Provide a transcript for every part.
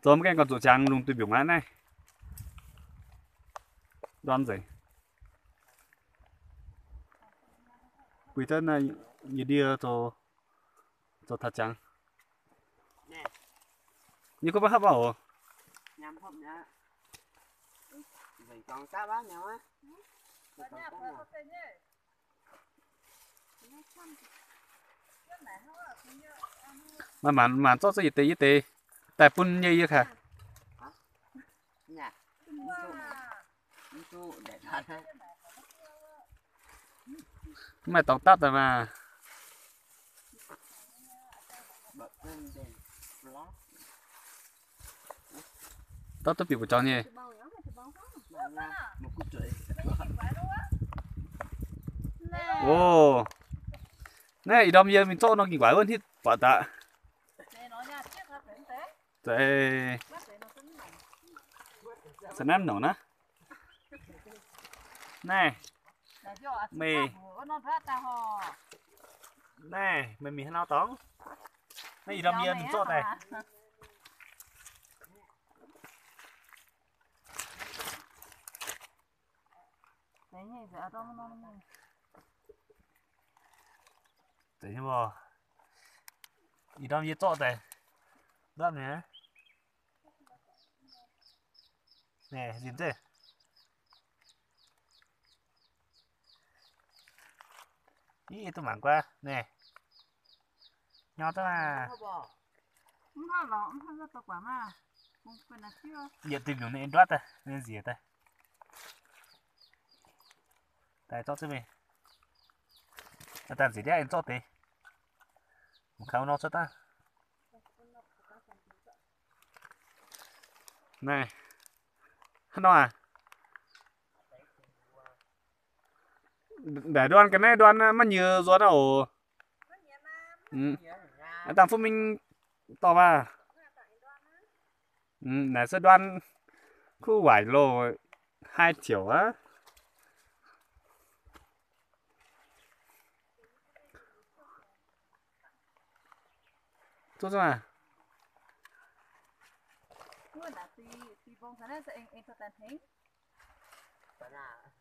Tóm cái con chuột trắng lùng tùy biểu ngắn này. Đoán gì? Quỷ thân này như đi cho thật trắng. Nè, Như có bác hấp bảo. nhắm không nhá. Vậy còn sao bác nhau á? Mà cho y tế. Tại phun như hả? Nè, đi chú để thật á. Mày tóc tắt rồi mà. Bật lên đèn flash. Tóc tôi bị của cho nhỉ. Mà nha, một cú trụi. Ồ. Này, ý đâm nhiên mình cho nó kỳ quái hơn thì quả tạ. Thế sẽ ném nổ nó. Này. Mì. Này, mì nào tóng. Này, ý đâm nhiên mình cho này. Đấy nhưng mà ý đâm nhiên cho này. Đâm này. Nè, nhìn thế. Ý tôi mảng qua. Nè. Nho tới mà. Điện tìm hiểu nên đoát đây. Nên gì đây? Đây cho mình. Tạm gì đấy anh cho tí. Một khảo nó cho ta. Này. Nó à? Để đoan cái này đoan mà nhiều gió đâu. Tạm phút mình tỏ mà. Để sẽ đoan khu vải lô 2 triệu á. Tốt rồi à?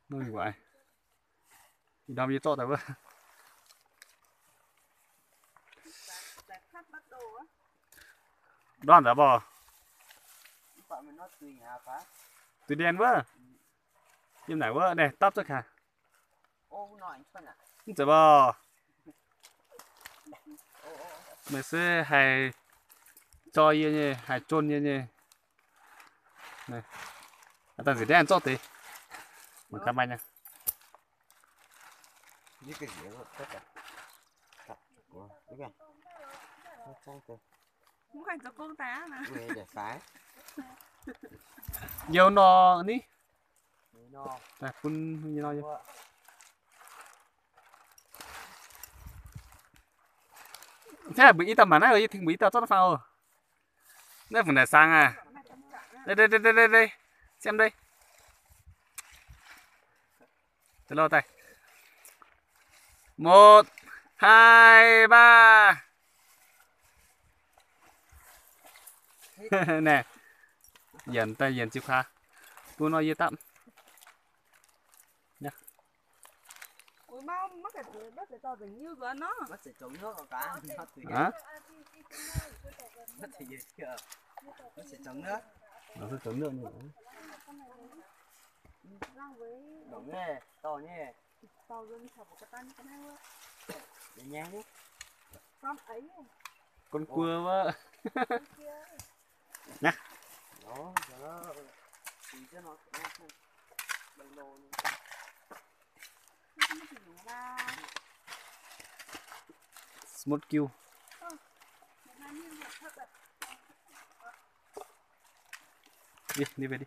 Nó gì vậy? Thì đâm như tốt rồi vâng. Đoan giả bò. Tùy đen vâng. Nhưng nãy vâng, này, tắp cho khả. Giả bò. Mày sẽ hay cho yên nhé, hay trôn yên nhé. Này. Tạm gì đấy ăn cho tí. Một cam anh nha. Với cái gì đó tất cả. Đúng không? Nó trăng cơ. Không phải cho con tá mà. Quê để phái. Nhiều nó ní. Nó. Đây, phun như nó chứ. Thế là bị tầm mà nó rồi thì bị tao cho nó phao. Đây phần này sang à. Đây. Xem đây. Từ lâu tay. 1 2 3. Nè. Dần tay dần chịu kha. Tôi nói dễ tạm. Nhá. Ủa mà mất cái to tình như của nó. Nó sẽ trống nước vào cá. Hả? Nó sẽ gì kìa. Nó sẽ trống nước. Nó sẽ trống nước nữa. Đúng nhé, to nhé. To hơn thằng một cái tan cái này. Để nhang nhé. Con ấy. Con cua vợ. Nhá. Đó, đó. Thì cho nó đầy lô luôn. Smooth Q. Đi về đi.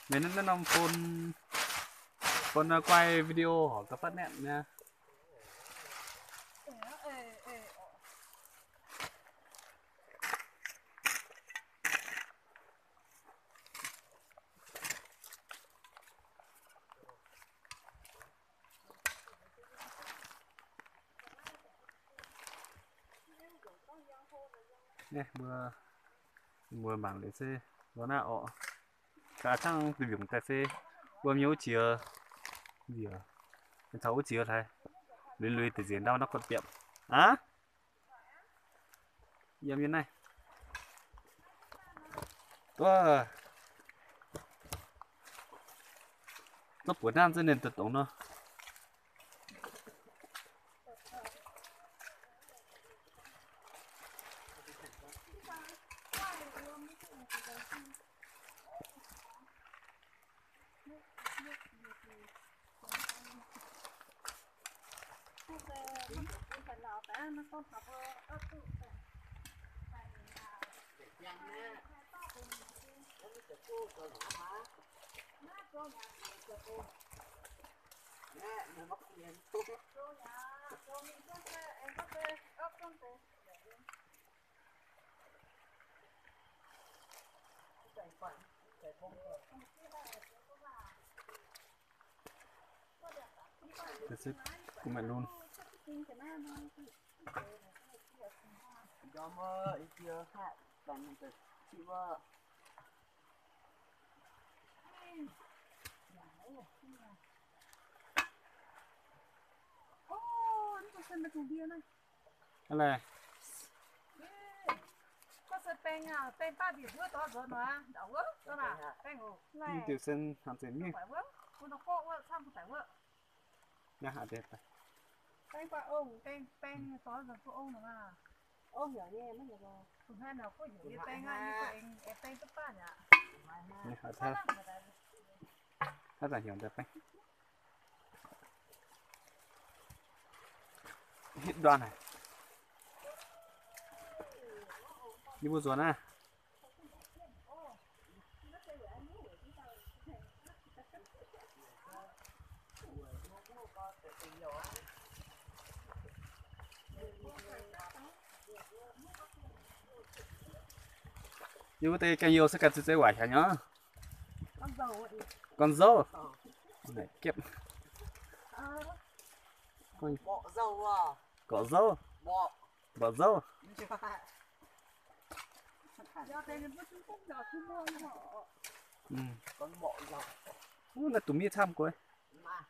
Mình nó nằm phone quay video hỏi các phát nẹn nha. nè mưa mảng để xe nó nào ọ cả trang tìm dùng tài xe vừa nhiều chia gì à cháu chia thay lưới lưới từ diễn đâu nó còn tiệm á em như này tôi nó bữa nam trên nền tự động nó thật sự của mẹ luôn cho mơ ý kia khác bằng mình tự chị mơ cái này có sợi beng à beng ba điểm vừa to rồi mà đậu vỡ đó là beng hồ nhưng này tiểu sinh hẳn sẽ miếng phải vỡ nó có vỡ xong phải vỡ nhà hạ đẹp này beng qua ông beng to rồi có ông nữa mà ông hiểu nghe mất rồi còn hai nào có hiểu như beng á như cái beng cấp ba nhỉ nhà hạ thơ rất là hiểu đẹp này hết đoạn này đi mua ruột à như thế cái nhiều sẽ cần sẽ quả chả nhá con dâu này kiếp con bộ dâu à cỏ dâu bộ bỏ dâu do đây nó vẫn không được thu mua họ con bộ dâu nó là tụi mi tham coi mà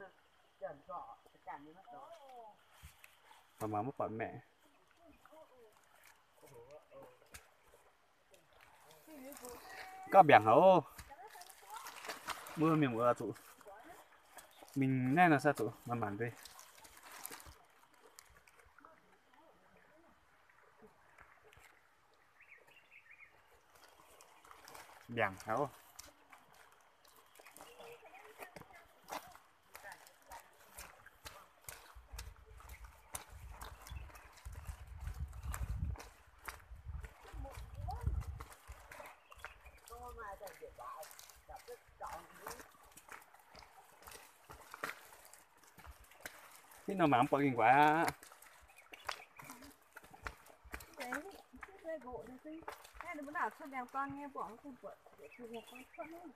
trần trọ chẳng như mất đó mà mất bọn mẹ có biển hổ mưa mình mưa tụ mình nên là sao tụ mà mặn đi biển hổ cái nào mà không có kinh quá cái gỗ này chứ hay là bữa nào cho đèo con nghe bỏ không vợ để cho đèo con thuận luôn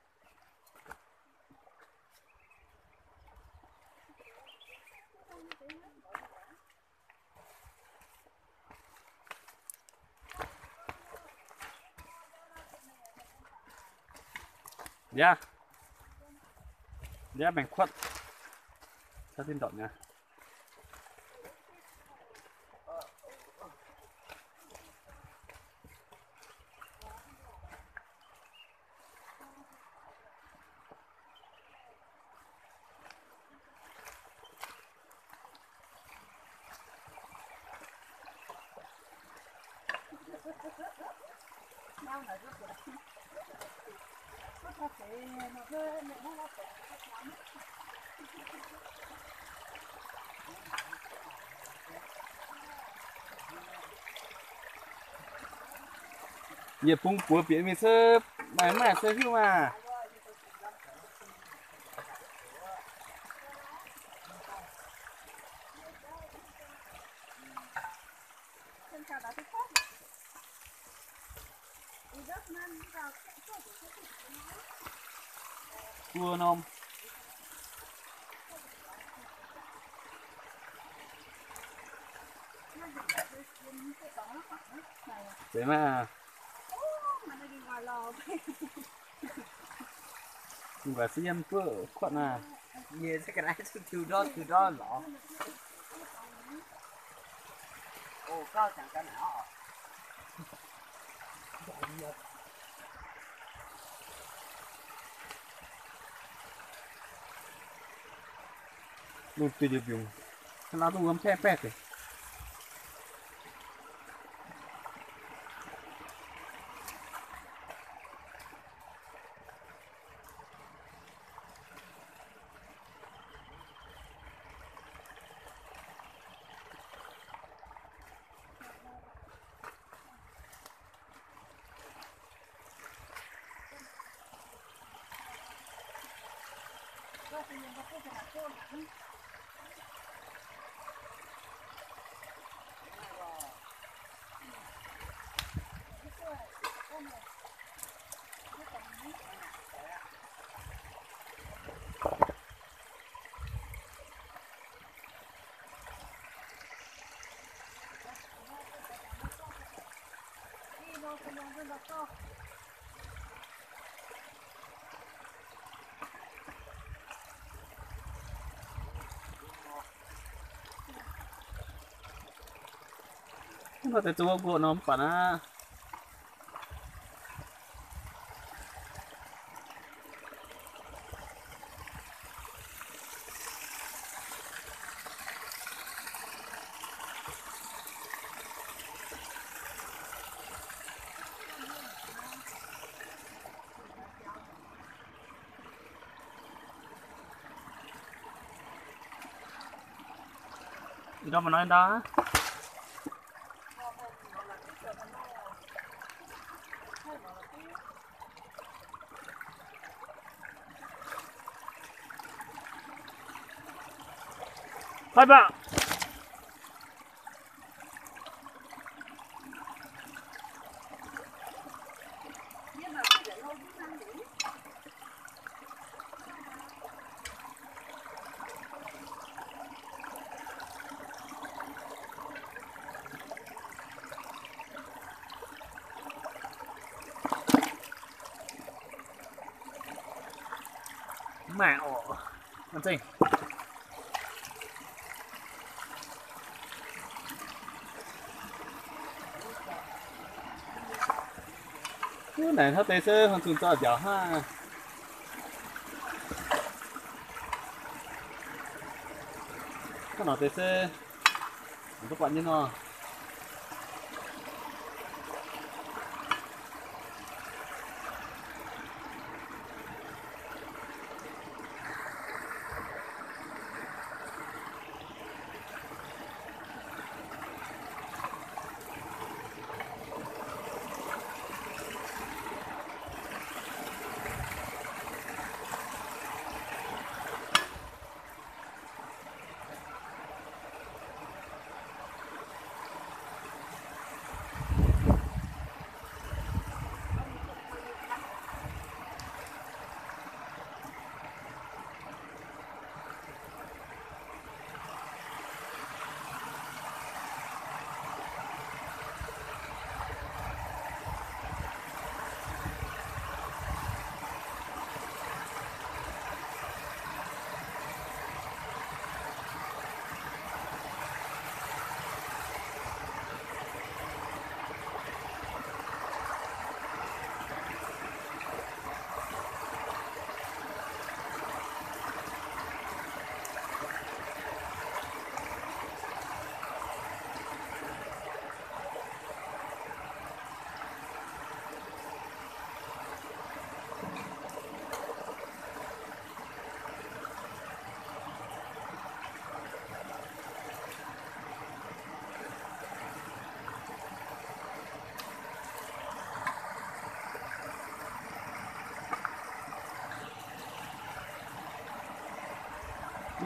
dạ dạ mình khuất sao tin động nha nhau là rất là nó phải nó hơi nó phải nhiệt phung của biển mình sơ mày mà sơ hưu mà cua non Thế mà mà nó đi ngoài lò và sĩ em vợ quận à Nhìn sẽ cái này từ đó lọ. Ồ cao chẳng cái nào. luôn tùy được dùng nó dùng gấm phe thì nó tới chỗ của nó phải là gì đó mà nói đó hai bạn mẹ ổ làm gì cái này nó tê sơ hơn chúng ta giờ ha cái nào tê sơ các bạn như nó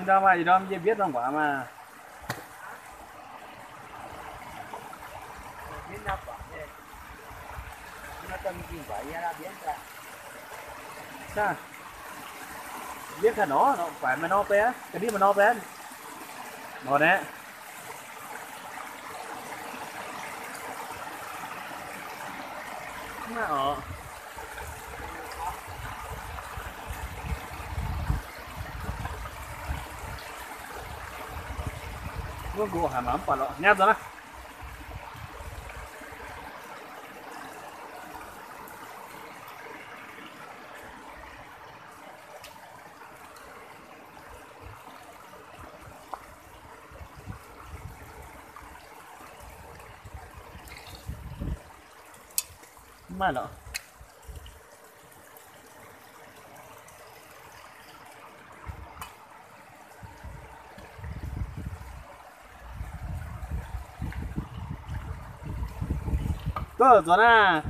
nhưng đâu mà gì đâu em biết không quả mà Biết nó quả đây. Nó tâm gì vậy ra biết ra. sao biết là nó phải mà nó bé cái đi mà nó bé nó đấy Mà ở nó gỗ hàm ấm quả lọ nhát rồi đó. Mà lọ có rồi nè.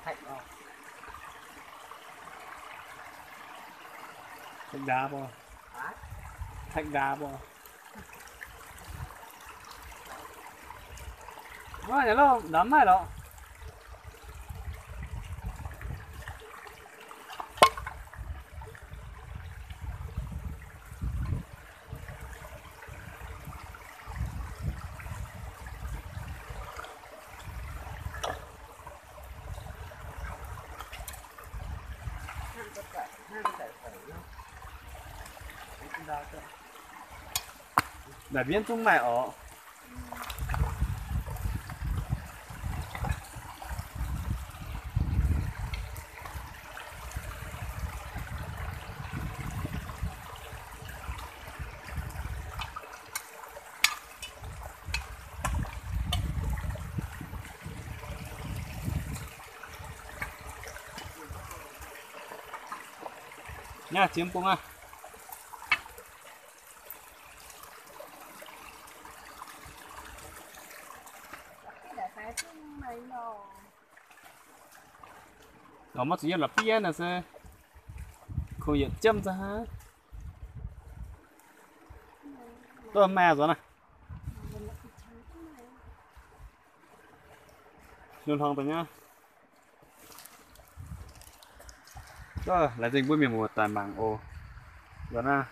thạch rồi Thạch đá bò. Thạch đá bò. Nó nhớ lo đấm này đó. Đã biến tung mày ở nha chiếm cung à. Đó mà chỉ là bia nè xe không hiện châm ra hết tôi mà rồi nè luôn hông rồi nhá. Đó là dịch với mình một tài bảng ô rồi nè.